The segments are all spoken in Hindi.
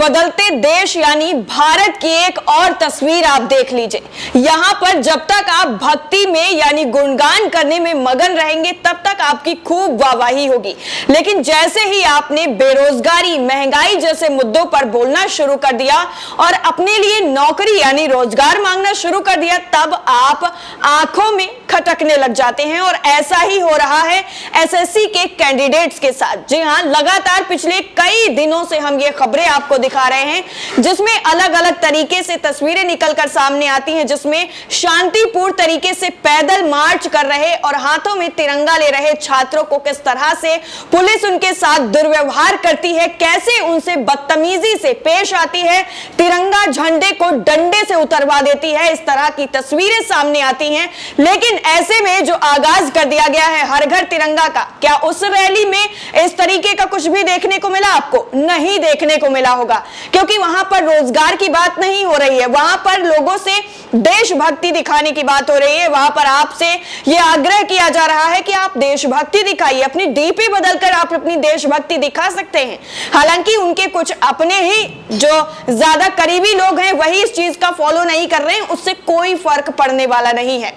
बदलते देश यानी भारत की एक और तस्वीर आप देख लीजिए। यहां पर जब तक आप भक्ति में यानी गुणगान करने में मगन रहेंगे तब तक आपकी खूब वाहवाही होगी, लेकिन जैसे ही आपने बेरोजगारी, महंगाई जैसे मुद्दों पर बोलना शुरू कर दिया और अपने लिए नौकरी यानी रोजगार मांगना शुरू कर दिया, तब आप आंखों में खटकने लग जाते हैं। और ऐसा ही हो रहा है एसएससी के कैंडिडेट्स के साथ। जी हां, लगातार पिछले कई दिनों से हम ये खबरें आपको दिखा रहे हैं जिसमें अलग अलग तरीके से तस्वीरें निकलकर सामने आती हैं, जिसमें शांतिपूर्ण तरीके से पैदल मार्च कर रहे और हाथों में तिरंगा ले रहे छात्रों को किस तरह से पुलिस उनके साथ दुर्व्यवहार करती है, कैसे उनसे बदतमीजी से पेश आती है, तिरंगा झंडे को डंडे से उतरवा देती है, इस तरह की तस्वीरें सामने आती हैं। लेकिन ऐसे में जो आगाज कर दिया गया है हर घर तिरंगा का, क्या उस रैली में इस तरीके का कुछ भी देखने को मिला? आपको नहीं देखने को मिला होगा, क्योंकि वहां पर रोजगार की बात नहीं हो रही है, वहां पर लोगों से देशभक्ति दिखाने की बात हो रही है। वहां पर आपसे यह आग्रह किया जा रहा है कि आप देशभक्ति दिखाइए, अपनी डीपी बदलकर आप अपनी देशभक्ति दिखा सकते हैं। हालांकि उनके कुछ अपने ही जो ज्यादा करीबी लोग हैं वही इस चीज का फॉलो नहीं कर रहे हैं, उससे कोई फर्क पड़ने वाला नहीं है।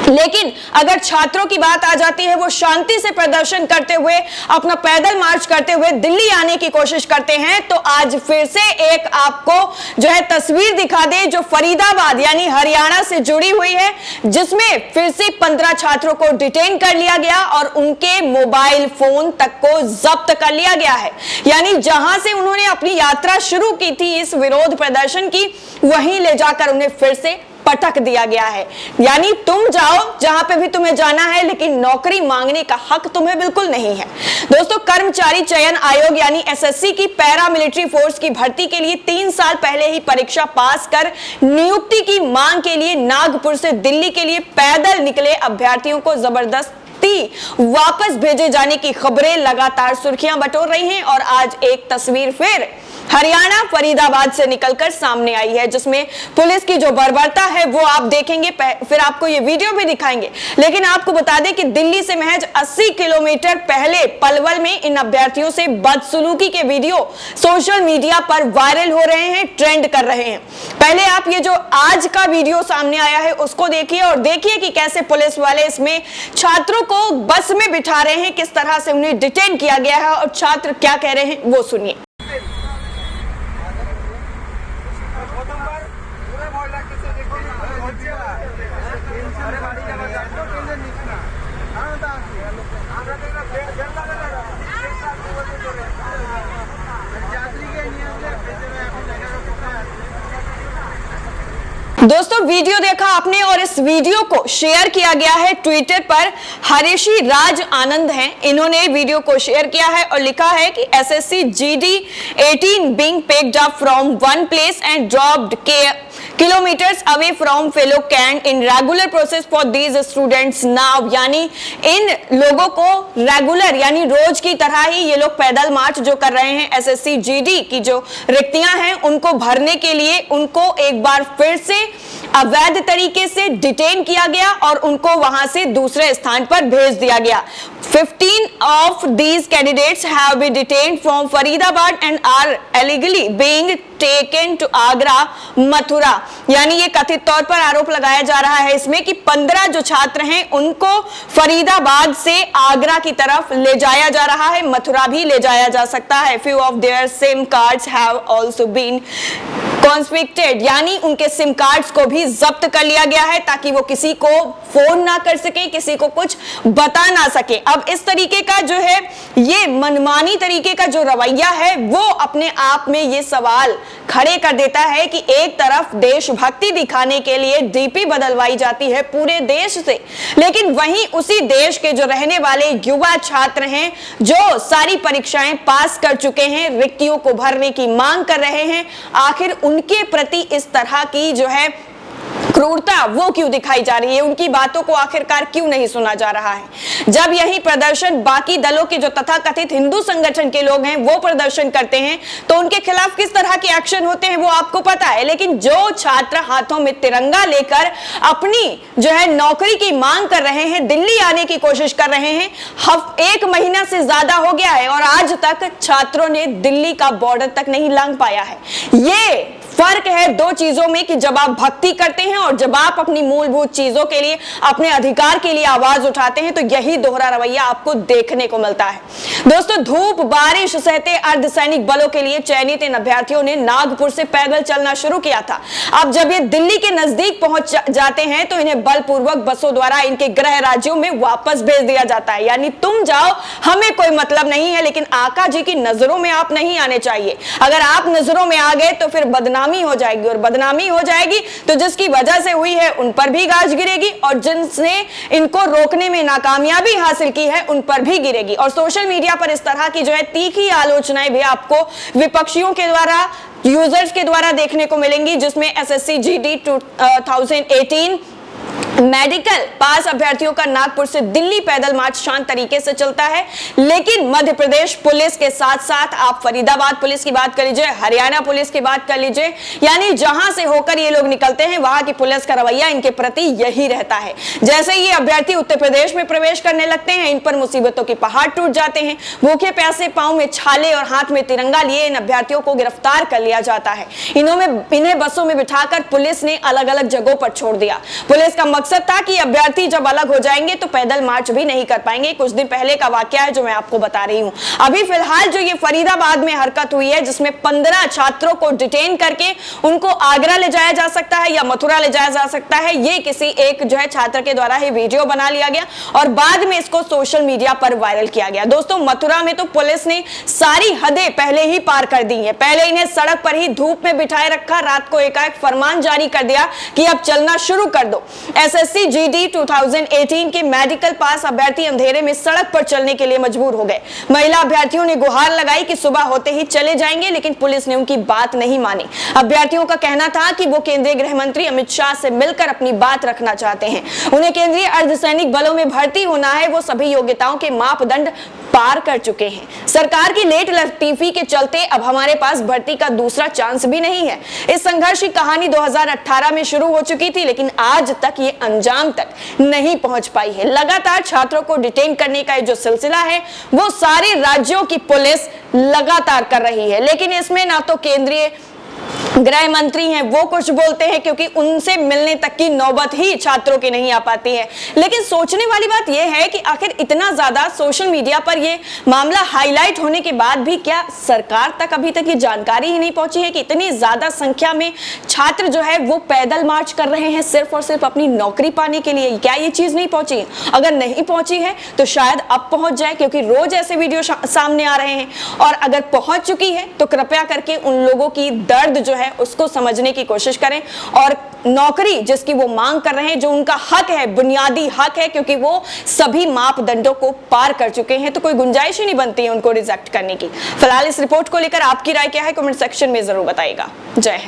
लेकिन अगर छात्रों की बात आ जाती है, वो शांति से प्रदर्शन करते हुए, अपना पैदल मार्च करते हुए दिल्ली आने की कोशिश करते हैं, तो आज फिर से एक आपको जो है तस्वीर दिखा दे जो फरीदाबाद यानी हरियाणा से जुड़ी हुई है, जिसमें फिर से 15 छात्रों को डिटेन कर लिया गया और उनके मोबाइल फोन तक को जब्त कर लिया गया है। यानी जहां से उन्होंने अपनी यात्रा शुरू की थी इस विरोध प्रदर्शन की, वहीं ले जाकर उन्हें फिर से पटक दिया गया है। यानी तुम जाओ जहां पे भी तुम्हें जाना है, लेकिन नौकरी मांगने का हक तुम्हें बिल्कुल नहीं है। दोस्तों, कर्मचारी चयन आयोग यानी एसएससी की पैरा मिलिट्री फोर्स की भर्ती के लिए 3 साल पहले ही परीक्षा पास कर नियुक्ति की मांग के लिए नागपुर से दिल्ली के लिए पैदल निकले अभ्यर्थियों को जबरदस्ती वापस भेजे जाने की खबरें लगातार सुर्खियां बटोर रही हैं। और आज एक तस्वीर फिर हरियाणा फरीदाबाद से निकलकर सामने आई है, जिसमें पुलिस की जो बर्बरता है वो आप देखेंगे, फिर आपको ये वीडियो भी दिखाएंगे। लेकिन आपको बता दें कि दिल्ली से महज 80 किलोमीटर पहले पलवल में इन अभ्यर्थियों से बदसलूकी के वीडियो सोशल मीडिया पर वायरल हो रहे हैं, ट्रेंड कर रहे हैं। पहले आप ये जो आज का वीडियो सामने आया है उसको देखिए और देखिए कि कैसे पुलिस वाले इसमें छात्रों को बस में बिठा रहे हैं, किस तरह से उन्हें डिटेन किया गया है और छात्र क्या कह रहे हैं वो सुनिए। दोस्तों, वीडियो देखा आपने और इस वीडियो को शेयर किया गया है ट्विटर पर। हरीशी राज आनंद हैं, इन्होंने वीडियो को शेयर किया है और लिखा है कि SSC GD 18 being picked up from one place and dropped kilometers away from fellow camp in regular process for these students now। यानी इन लोगों को रेगुलर यानी रोज की तरह ही ये लोग पैदल मार्च जो कर रहे हैं एसएससी जीडी की जो रिक्तियां हैं उनको भरने के लिए, उनको एक बार फिर से अवैध तरीके से डिटेन किया गया और उनको वहां से दूसरे स्थान पर भेज दिया गया। 15 of these candidates have been detained from Faridabad and are illegally being taken to Agra, Mathura. यानी ये कथित तौर पर आरोप लगाया जा रहा है इसमें कि 15 जो छात्र हैं उनको फरीदाबाद से आगरा की तरफ ले जाया जा रहा है, मथुरा भी ले जाया जा सकता है। Few of their SIM cards have also been कॉन्स्पिक्टेड, यानी उनके सिम कार्ड्स को भी जब्त कर लिया गया है ताकि वो किसी को फोन ना कर सके, किसी को कुछ बता ना सके। अब इस तरीके का जो है ये मनमानी तरीके का जो रवैया है वो अपने आप में ये सवाल खड़े कर देता है कि एक तरफ देशभक्ति दिखाने के लिए डीपी बदलवाई जाती है पूरे देश से, लेकिन वहीं उसी देश के जो रहने वाले युवा छात्र हैं जो सारी परीक्षाएं पास कर चुके हैं, रिक्तियों को भरने की मांग कर रहे हैं, आखिर उनके प्रति इस तरह की जो है क्रूरता वो क्यों दिखाई जा रही है, उनकी बातों को आखिरकार क्यों नहीं सुना जा रहा है। जब यही प्रदर्शन बाकी दलों के जो तथाकथित हिंदू संगठन के लोग हैं वो प्रदर्शन करते हैं तो उनके खिलाफ किस तरह के एक्शन होते हैं वो आपको पता है। लेकिन जो छात्र हाथों में तिरंगा लेकर अपनी जो है नौकरी की मांग कर रहे हैं, दिल्ली आने की कोशिश कर रहे हैं, 1 महीना से ज्यादा हो गया है और आज तक छात्रों ने दिल्ली का बॉर्डर तक नहीं लांघ पाया है। ये फर्क है दो चीजों में कि जब आप भक्ति करते हैं और जब आप अपनी मूलभूत चीजों के लिए, अपने अधिकार के लिए आवाज उठाते हैं, तो यही दोहरा रवैया आपको देखने को मिलता है। दोस्तों, धूप बारिश सहते अर्धसैनिक बलों के लिए चयनित इन अभ्यर्थियों ने नागपुर से पैदल चलना शुरू किया था। अब जब ये दिल्ली के नजदीक पहुंच जाते हैं तो इन्हें बलपूर्वक बसों द्वारा इनके गृह राज्यों में वापस भेज दिया जाता है। यानी तुम जाओ, हमें कोई मतलब नहीं है, लेकिन आका जी की नजरों में आप नहीं आने चाहिए। अगर आप नजरों में आ गए तो फिर बदनामी हो जाएगी, और बदनामी हो जाएगी तो जिसकी वजह से हुई है उन पर भी गाज गिरेगी, और जिनसे इनको रोकने में नाकामयाबी हासिल की है उन पर भी गिरेगी। और सोशल मीडिया पर इस तरह की जो है तीखी आलोचनाएं भी आपको विपक्षियों के द्वारा, यूजर्स के द्वारा देखने को मिलेंगी, जिसमें एसएससी जीडी 2018 मेडिकल पास अभ्यर्थियों का नागपुर से दिल्ली पैदल मार्च शांत तरीके से चलता है। लेकिन मध्य प्रदेश पुलिस के साथ साथ आप फरीदाबाद पुलिस की बात कर लीजिए, हरियाणा पुलिस की बात कर लीजिए, यानी जहां से होकर ये लोग निकलते हैं वहां की पुलिस का रवैया इनके प्रति यही रहता है। जैसे ये अभ्यर्थी उत्तर प्रदेश में प्रवेश करने लगते हैं, इन पर मुसीबतों के पहाड़ टूट जाते हैं। भूखे प्यासे पांव में छाले और हाथ में तिरंगा लिए इन अभ्यर्थियों को गिरफ्तार कर लिया जाता है। इन्हें बसों में बिठाकर पुलिस ने अलग अलग जगहों पर छोड़ दिया। पुलिस का मकसद था कि अभ्यर्थी जब अलग हो जाएंगे तो पैदल मार्च भी नहीं कर पाएंगे। कुछ दिन पहले का वाकया है जो मैं आपको बता रही हूं। अभी फिलहाल जो ये फरीदाबाद में हरकत हुई है, जिसमें 15 छात्रों को डिटेन करके उनको आगरा ले जाया जा सकता है या मथुरा ले जाया जा सकता है, ये किसी एक जो है छात्र के द्वारा ही वीडियो बना लिया गया और बाद में इसको सोशल मीडिया पर वायरल किया गया। दोस्तों, मथुरा में तो पुलिस ने सारी हदें पहले ही पार कर दी है। पहले इन्हें सड़क पर ही धूप में बिठाए रखा, रात को एकाएक फरमान जारी कर दिया कि अब चलना शुरू कर दो। एसएससी जीडी 2018 के मेडिकल पास अभ्यर्थी अंधेरे में सड़क पर चलने के लिए मजबूर हो गए। महिला अभ्यर्थियों ने गुहार लगाई कि सुबह होते ही चले जाएंगे, लेकिन पुलिस ने उनकी बात नहीं मानी। अभ्यर्थियों का कहना था कि वो केंद्रीय गृह मंत्री अमित शाह से मिलकर अपनी बात रखना चाहते हैं। उन्हें केंद्रीय अर्धसैनिक बलों में भर्ती होना है। वो सभी योग्यताओं के मापदंड पार कर चुके हैं। सरकार की लेट लतीफी के चलते अब हमारे पास भर्ती का दूसरा चांस भी नहीं है। इस संघर्ष की कहानी 2018 में शुरू हो चुकी थी, लेकिन आज तक ये अंजाम तक नहीं पहुंच पाई है। लगातार छात्रों को डिटेन करने का जो सिलसिला है वो सारे राज्यों की पुलिस लगातार कर रही है, लेकिन इसमें ना तो केंद्रीय गृह मंत्री हैं वो कुछ बोलते हैं, क्योंकि उनसे मिलने तक की नौबत ही छात्रों की नहीं आ पाती है। लेकिन सोचने वाली बात यह है कि आखिर इतना ज्यादा सोशल मीडिया पर यह मामला हाईलाइट होने के बाद भी क्या सरकार तक अभी तक ये जानकारी ही नहीं पहुंची है कि इतनी ज्यादा संख्या में छात्र जो है वो पैदल मार्च कर रहे हैं सिर्फ और सिर्फ अपनी नौकरी पाने के लिए? क्या ये चीज नहीं पहुंची है? अगर नहीं पहुंची है तो शायद अब पहुंच जाए, क्योंकि रोज ऐसे वीडियो सामने आ रहे हैं। और अगर पहुंच चुकी है तो कृपया करके उन लोगों की दर्द जो है उसको समझने की कोशिश करें और नौकरी जिसकी वो मांग कर रहे हैं, जो उनका हक है, बुनियादी हक है, क्योंकि वो सभी मापदंडों को पार कर चुके हैं, तो कोई गुंजाइश ही नहीं बनती है उनको रिजेक्ट करने की। फिलहाल इस रिपोर्ट को लेकर आपकी राय क्या है, कमेंट सेक्शन में जरूर बताइएगा। जय हिंद।